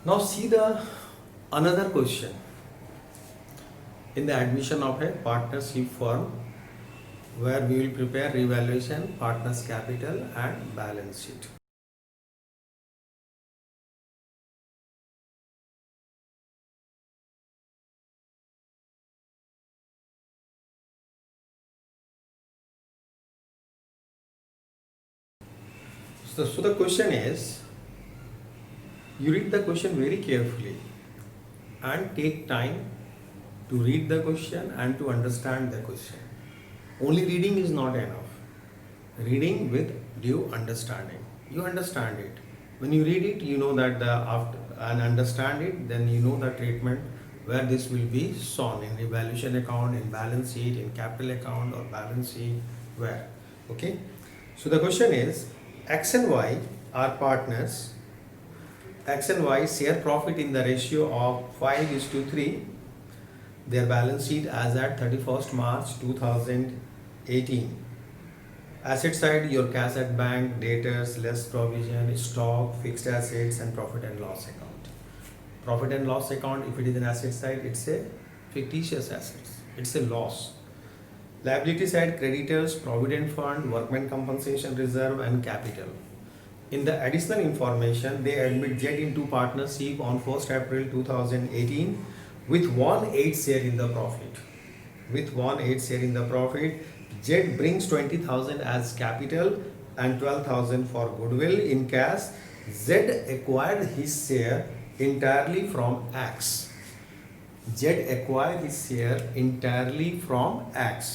Now see the another question in the admission of a partnership firm where we will prepare revaluation, partners capital and balance sheet. So the question is, you read the question very carefully and take time to read the question and to understand the question. Only reading is not enough. Reading with due understanding. You understand it. When you read it, you know that the after and understand it, then you know the treatment where this will be shown in revaluation account, in balance sheet, in capital account or balance sheet, where. Okay. So the question is, X and Y are partners. X and Y share profit in the ratio of 5:3. Their balance sheet as at 31st March 2018. Asset side, your cash at bank, debtors, less provision, stock, fixed assets and profit and loss account. Profit and loss account, if it is an asset side, it's a fictitious assets. It's a loss. Liability side, creditors, provident fund, workman compensation reserve and capital. In the additional information, they admit Jet into partnership on 1st April 2018 with 1/8 share in the profit. With 1/8 share in the profit, Jet brings 20,000 as capital and 12,000 for goodwill in cash. Z acquired his share entirely from X. Z acquired his share entirely from X.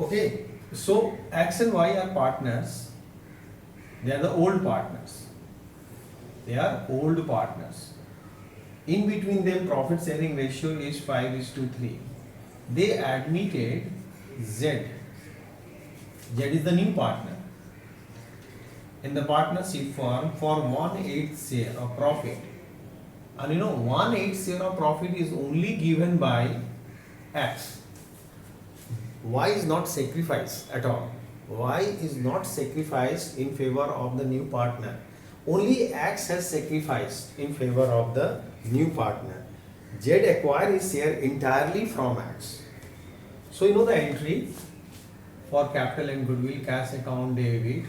Okay, so X and Y are partners. They are the old partners. They are old partners. In between them, profit sharing ratio is 5:3. They admitted Z. Z is the new partner in the partnership firm for 1/8 share of profit. And you know, 1/8 share of profit is only given by X. Y is not sacrificed at all. Y is not sacrificed in favor of the new partner. Only X has sacrificed in favor of the new partner. Z acquired his share entirely from X. So you know the entry for capital and goodwill, cash account debit,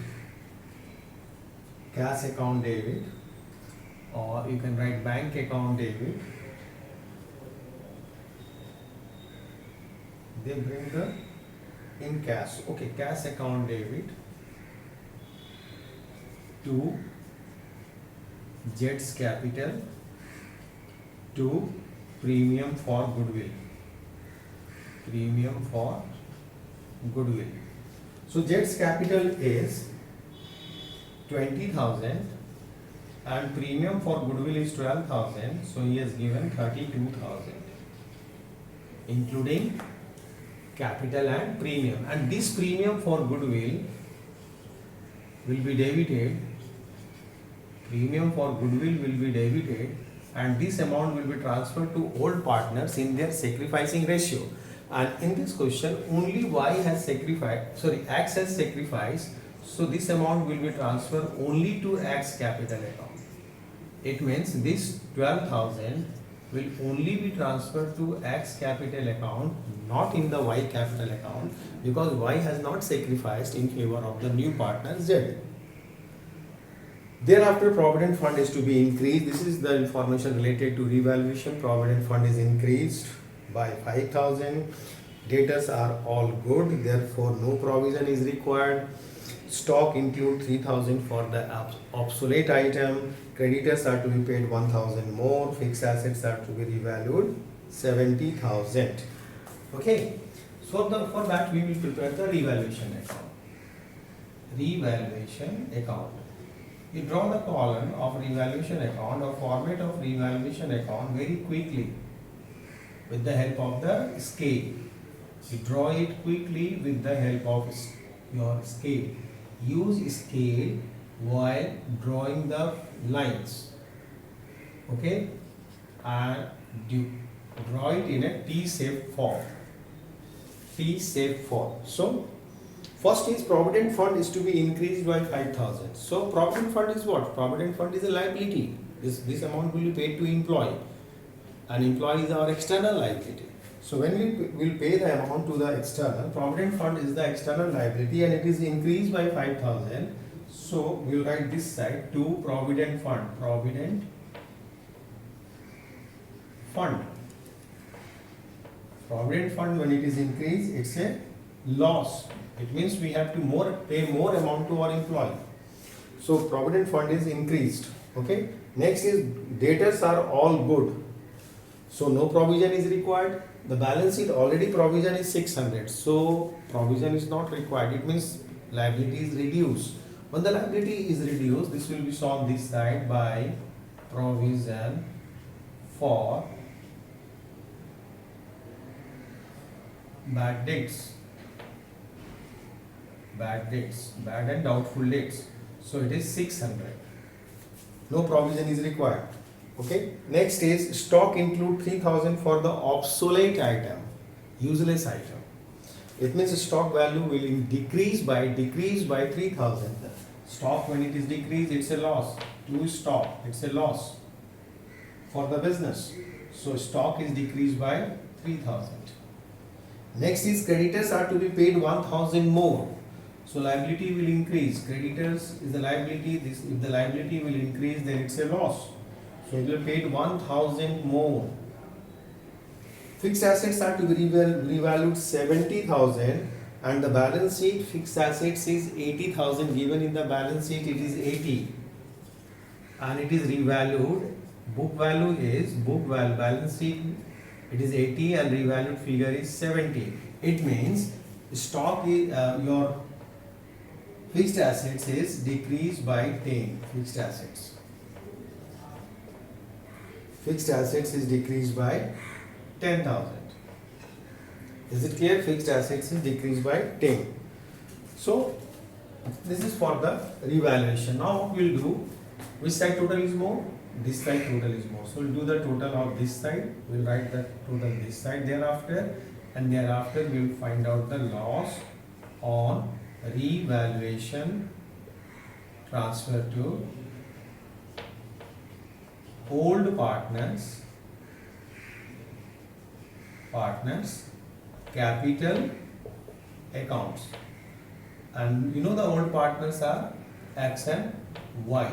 or you can write bank account debit. They bring the in cash. Okay, cash account debit to Jet's capital to premium for goodwill. So Jet's capital is 20,000 and premium for goodwill is 12,000. So he has given 32,000, including capital and premium. And this premium for goodwill will be debited. Premium for goodwill will be debited, and this amount will be transferred to old partners in their sacrificing ratio. And in this question, only Y has sacrificed, X has sacrificed, so this amount will be transferred only to X capital account. It means this 12,000 will only be transferred to X capital account, not in the Y capital account, because Y has not sacrificed in favor of the new partner Z. Thereafter, provident fund is to be increased. This is the information related to revaluation. Provident fund is increased by 5,000. Debtors are all good, therefore no provision is required. Stock include 3,000 for the obsolete item. Creditors are to be paid 1,000 more. Fixed assets are to be revalued 70,000. Okay. So for that we will prepare the revaluation account. You draw the column of revaluation account or format of revaluation account very quickly with the help of the scale. You draw it quickly with the help of your scale. Use scale while drawing the lines. Okay, and draw it in a T-shaped form. So first is provident fund is to be increased by 5,000. So provident fund is what? Provident fund is a liability. This amount will be paid to employee, and employee is our external liability. So when we will pay the amount to the external, provident fund is the external liability and it is increased by 5,000. So we will write this side to provident fund. Provident fund. Provident fund, when it is increased, it's a loss. It means we have to pay more amount to our employee. So provident fund is increased. Okay. Next is debtors are all good. So no provision is required. The balance sheet already provision is 600. So provision is not required. It means liability is reduced. When the liability is reduced, this will be shown this side by provision for bad debts. Bad and doubtful debts. So it is 600. No provision is required. Okay. Next is stock include 3,000 for the obsolete item, useless item. It means stock value will decrease by 3,000. Stock, when it is decreased, it's a loss. To stock, it's a loss for the business. So stock is decreased by 3,000. Next is creditors are to be paid 1,000 more. So liability will increase. Creditors is the liability. If the liability will increase, then it's a loss. So it will be paid 1,000 more. Fixed assets are to be revalued 70,000, and the balance sheet fixed assets is 80,000. Given in the balance sheet, it is 80, and it is revalued. Book value is balance sheet. It is 80 and revalued figure is 70. It means stock is your fixed assets is decreased by 10. Fixed assets is decreased by 10,000. Is it clear? Fixed assets is decreased by 10. So this is for the revaluation. Now what we will do, which side total is more? This side total is more. So we will do the total of this side. We will write the total this side thereafter, and thereafter we will find out the loss on revaluation transfer to old partners capital accounts. And you know the old partners are X and Y.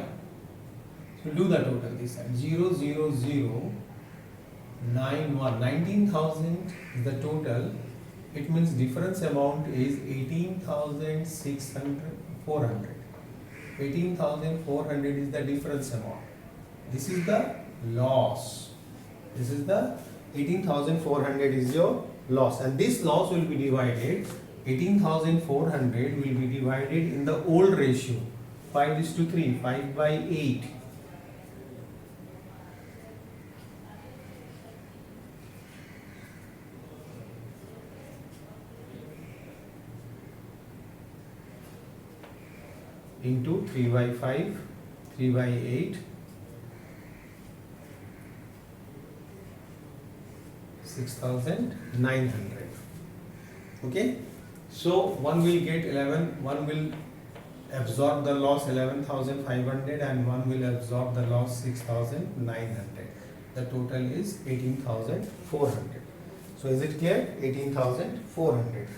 So do the total this side. 00091. 19,000 is the total. It means difference amount is 18,400. 18,400 is the difference amount. This is the loss. This is the 18,400 is your loss, and this loss will be divided. 18,400 will be divided in the old ratio 5:3, 5/8. Into 3/5, 3/8, 6,900. Okay, so one will get 11, one will absorb the loss 11,500, and one will absorb the loss 6,900. The total is 18,400. So is it clear? 18,400.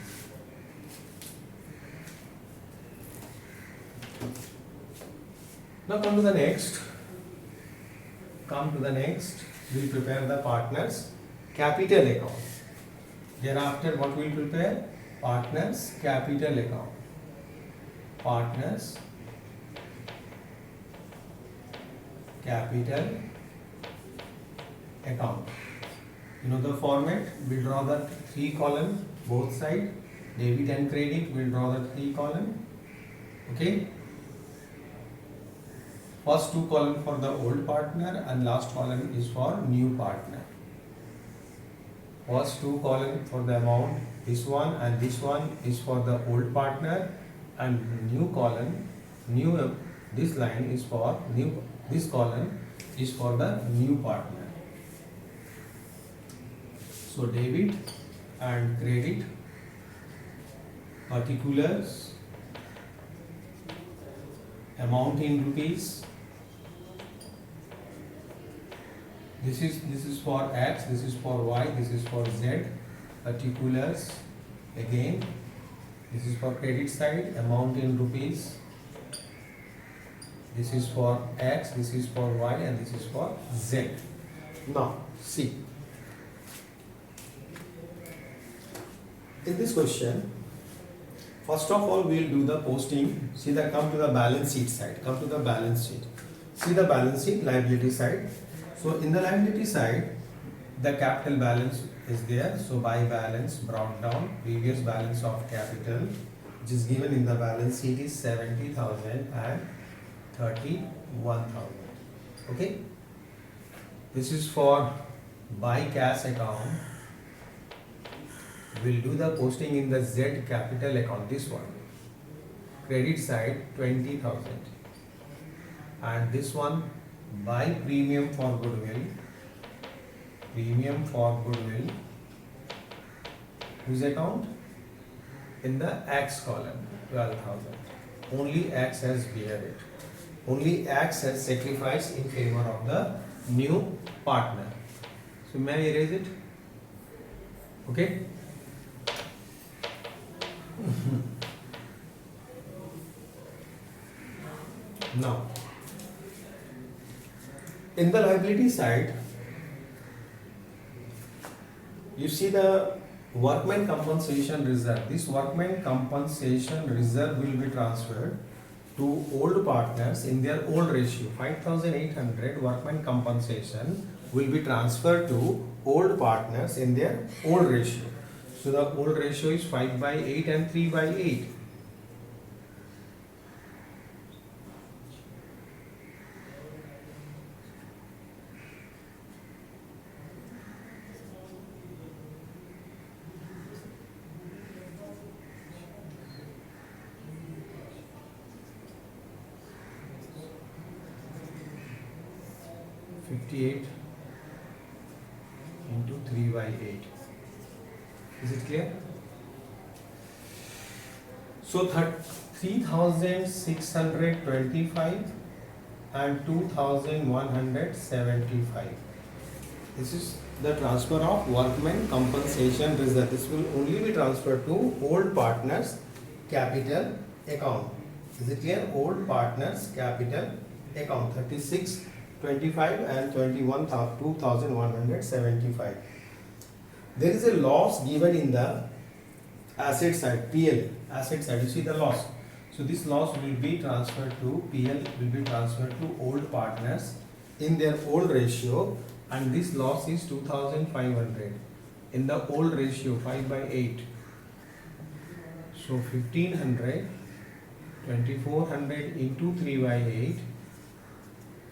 Now come to the next. We will prepare the partners capital account. Thereafter what we will prepare? Partners capital account. Partners capital account. You know the format. We will draw the 3 column both side. Debit and credit. We will draw the 3 column. Okay. First 2 column for the old partner, and last column is for new partner. First 2 column for the amount, this one and this one is for the old partner, and new column, this line is for new, this column is for the new partner. So debit and credit particulars, amount in rupees, This is for X, this is for Y, this is for Z. Particulars again. This is for credit side, amount in rupees. This is for X, this is for Y, and this is for Z. Now, see. In this question, first of all, we will do the posting. See that, come to the balance sheet side. Come to the balance sheet. See the balance sheet, liability side. So in the liability side, the capital balance is there. So by balance brought down, previous balance of capital, which is given in the balance sheet, is 70,000 and 31,000. Okay. This is for by cash account. We'll do the posting in the Z capital account, this one. Credit side 20,000. And this one by premium for goodwill. Premium for goodwill. Whose account? In the X column, 12,000. Only X has bear it. Only X has sacrificed in favor of the new partner. So may I erase it? Okay. Now, in the liability side, you see the workman compensation reserve. This workman compensation reserve will be transferred to old partners in their old ratio. 5,800 workman compensation will be transferred to old partners in their old ratio. So the old ratio is 5/8 and 3/8. into 3/8. Is it clear? So 3,625 and 2,175. This is the transfer of workman compensation reserve. This will only be transferred to old partners capital account. Is it clear? Old partners capital account 3625 and 2,175. There is a loss given in the asset side, PL, asset side. You see the loss. So this loss will be transferred to PL, will be transferred to old partners in their old ratio, and this loss is 2,500 in the old ratio 5/8. So 1,500, 2,400 into 3/8,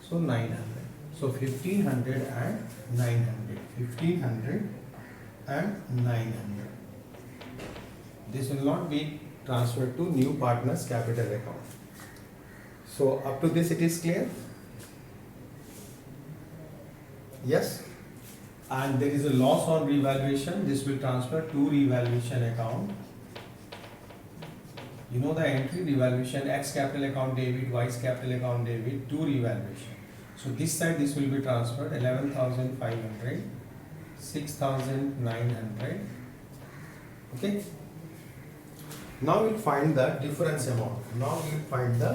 so 900. So 1,500 and 900. 1,500 and 900. This will not be transferred to new partners capital account. So up to this it is clear? Yes? And there is a loss on revaluation. This will transfer to revaluation account. You know the entry, revaluation, X capital account debit, Y capital account debit to revaluation. So this side, this will be transferred 11,500, 6,900. Okay. Now we'll find the difference amount. Now we'll find the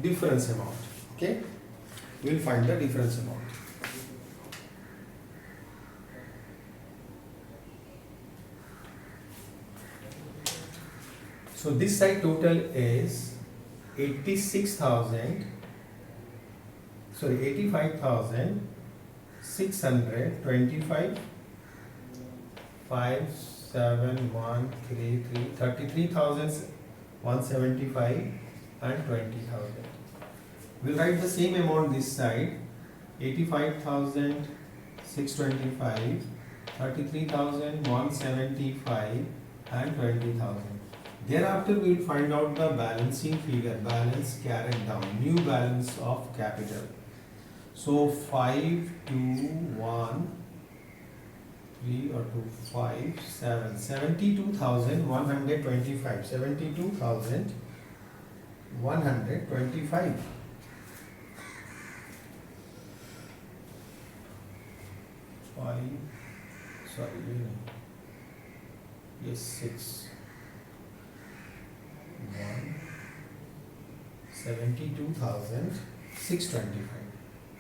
difference amount. Okay. We'll find the difference amount. So this side total is 85,625, 57133, 33,175 and 20,000. We'll write the same amount this side, 85,625, 33,175 and 20,000. Thereafter, we will find out the balancing figure, balance carried down, new balance of capital. So 5, 2, 1, 3 or 2, 5, 7, 72,125, 72,125. 5, sorry, yes, 6, 172,625,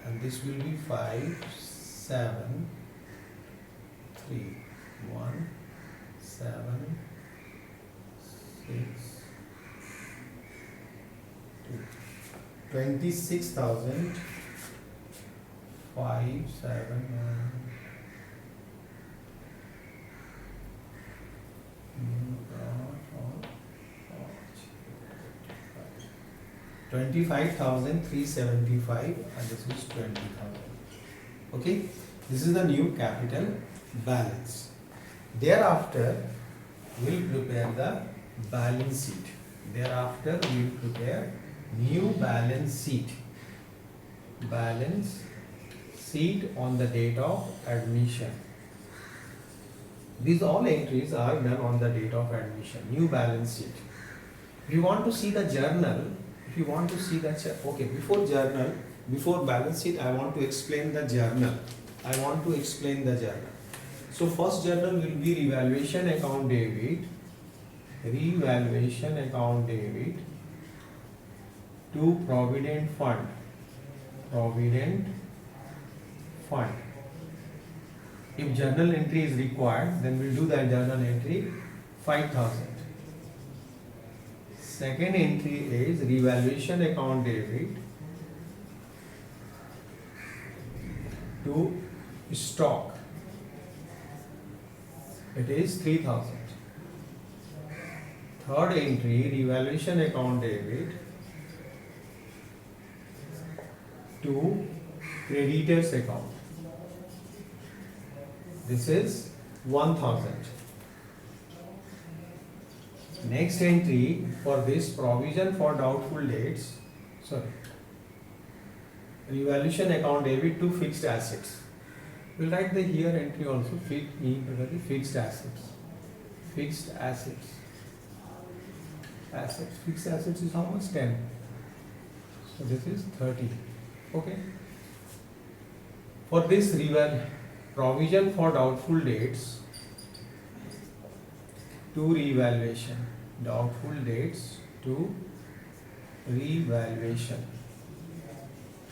and this will be 5, 7, 3, 1, 7, 6, 2, 26,000, 5, 7, 25,375, and this is 20,000. Okay, this is the new capital balance. Thereafter, we'll prepare the balance sheet. Thereafter, we'll prepare new balance sheet. Balance sheet on the date of admission. These all entries are done on the date of admission. New balance sheet. If you want to see the journal, before journal, before balance sheet, I want to explain the journal. So first journal will be revaluation account debit. Revaluation account debit to provident fund. If journal entry is required, then we'll do the journal entry 5,000. Second entry is revaluation account debit to stock. It is 3,000. Third entry, revaluation account debit to creditors account. This is 1,000. Next entry for this, provision for doubtful debts. Revaluation account debit to fixed assets. We'll write the here entry also. Fixed assets. Fixed assets. Fixed assets is how much? 10. So this is 30. Okay. For this provision for doubtful debts to revaluation. Doubtful debts to revaluation.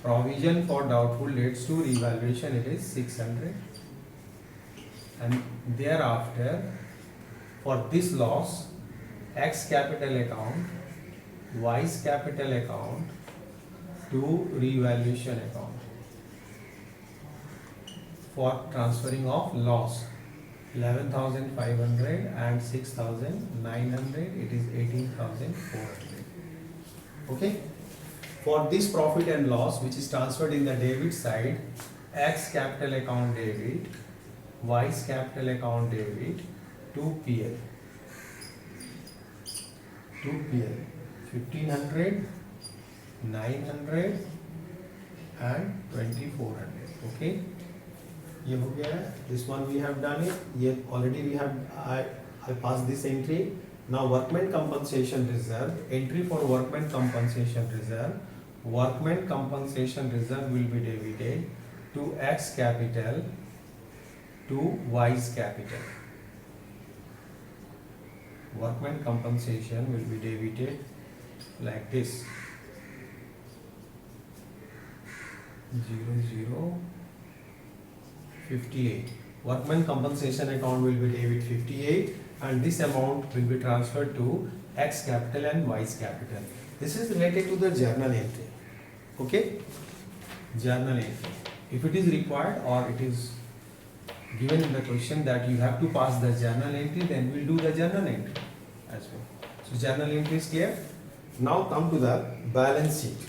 Provision for doubtful debts to revaluation, it is 600. And thereafter, for this loss, X capital account, Y's capital account to revaluation account. For transferring of loss, 11,500 and 6,900, it is 18,400. Okay. For this profit and loss, which is transferred in the debit side, X capital account debit, Y's capital account debit to PL. 1,500, 900 and 2,400. Okay. ये हो गया है. This one we have done it. ये already we have. I passed this entry. Now workman compensation reserve. Entry for workman compensation reserve. Workman compensation reserve will be debited to X capital to Y's capital. Workman compensation will be debited like this. 0058. Workman compensation account will be debit 58, and this amount will be transferred to X capital and Y's capital. This is related to the journal entry. Okay, journal entry. If it is required or it is given in the question that you have to pass the journal entry, then we'll do the journal entry as well. So journal entry is clear. Now come to the balance sheet.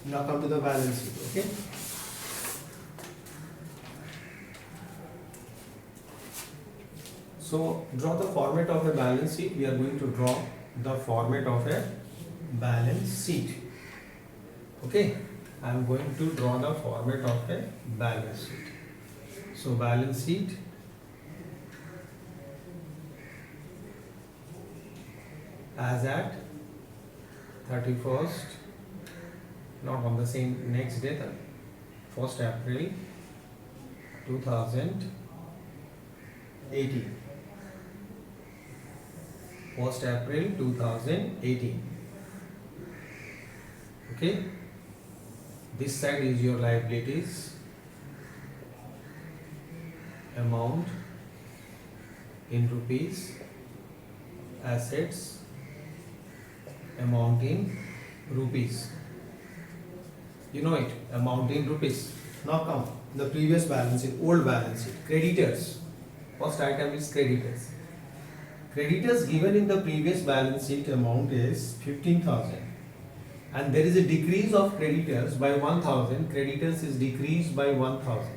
Now come to the balance sheet. Okay. So draw the format of a balance sheet. We are going to draw the format of a balance sheet. Okay. I am going to draw the format of a balance sheet. So balance sheet. as at 31st, not on the same next day, 1st April 2018. 1st April 2018. Okay, this side is your liabilities, amount in rupees, assets, amount in rupees. You know it, amount in rupees. Now come the previous balance sheet, old balance sheet, creditors. First item is creditors. Creditors given in the previous balance sheet amount is 15,000, and there is a decrease of creditors by 1,000. Creditors is decreased by 1,000,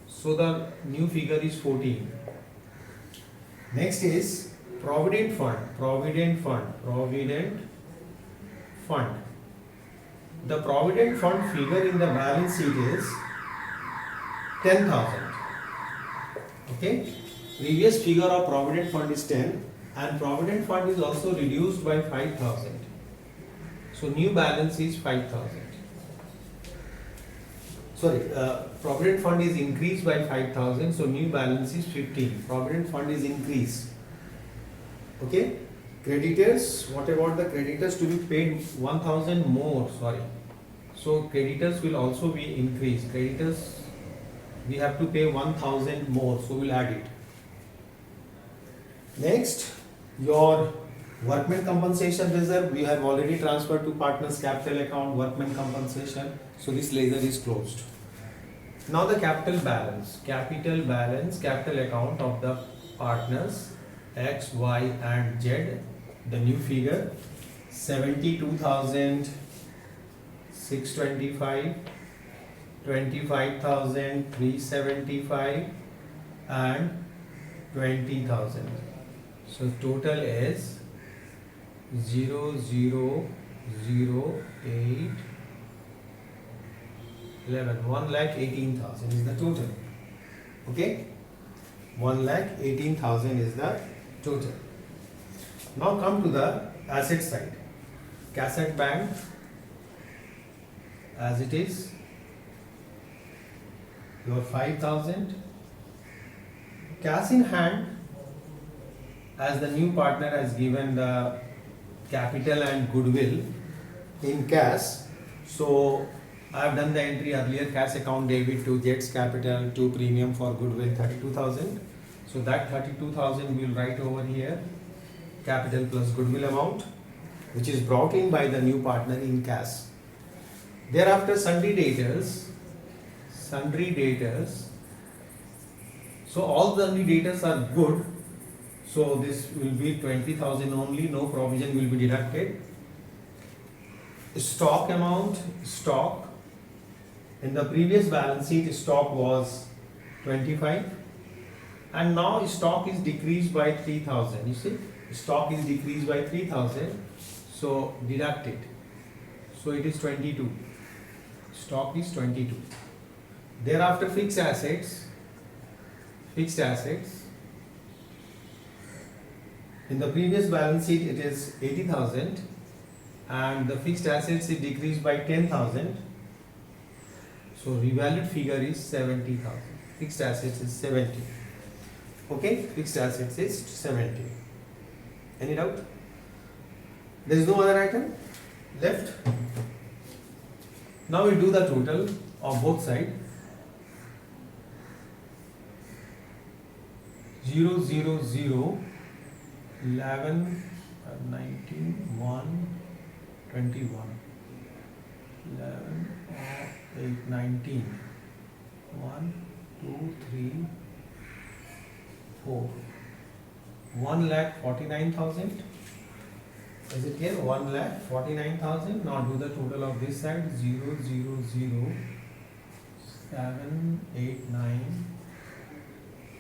so the new figure is 14. Next is provident fund. The provident fund figure in the balance sheet is 10,000. Okay, previous figure of provident fund is 10, and provident fund is also reduced by 5,000. So new balance is 5,000. Sorry, provident fund is increased by 5,000, so new balance is 15. Provident fund is increased. Okay, creditors, what about the creditors to be paid 1,000 more? Sorry, so creditors will also be increased. Creditors, we have to pay 1,000 more, so we'll add it. Next, your workman compensation reserve, we have already transferred to partners capital account, workman compensation, so this ledger is closed. Now the capital balance, capital account of the partners X, Y and Z, the new figure 72,625, 25,375 and 20,000. So total is 0008 11, 1,18,000 is the total. Okay, 1,18,000 is the total. Now come to the asset side. Cash at bank as it is, your 5,000. Cash in hand, as the new partner has given the capital and goodwill in cash, so I have done the entry earlier, cash account debit to Jets Capital, to premium for goodwill 32,000. So that 32,000 we will write over here, capital plus goodwill amount, which is brought in by the new partner in cash. Thereafter sundry debtors. So all the sundry debtors are good. So this will be 20,000 only, no provision will be deducted. Stock amount, stock. In the previous balance sheet, stock was 25, and now stock is decreased by 3,000. You see, stock is decreased by 3,000, so deduct it. So it is 22. Stock is 22. Thereafter, fixed assets. In the previous balance sheet, it is 80,000, and the fixed assets is decreased by 10,000. So revalued figure is 70,000. Fixed assets is 70. Okay, fixed assets is 70. Any doubt? There is no other item left. Now we do the total of both sides. 0, 0, 0, 11, 19, 1, 21, 11, 8, 19, 1, 2, 3, 4, 1,49,000. Is it here? 1,49,000. Now do the total of this side. 0, 0, 0, 7, 8, 9,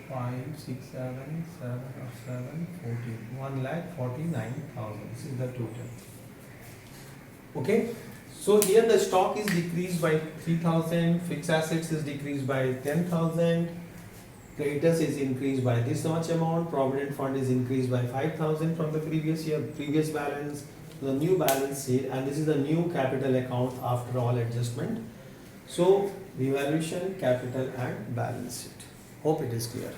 5, 6, 7, 7, 14. 1,49,000. This is the total. Okay. So here the stock is decreased by 3,000. Fixed assets is decreased by 10,000. creditors is increased by this much amount, provident fund is increased by 5,000 from the previous year, previous balance, the new balance sheet, and this is the new capital account after all adjustment. So, revaluation, capital and balance sheet. Hope it is clear.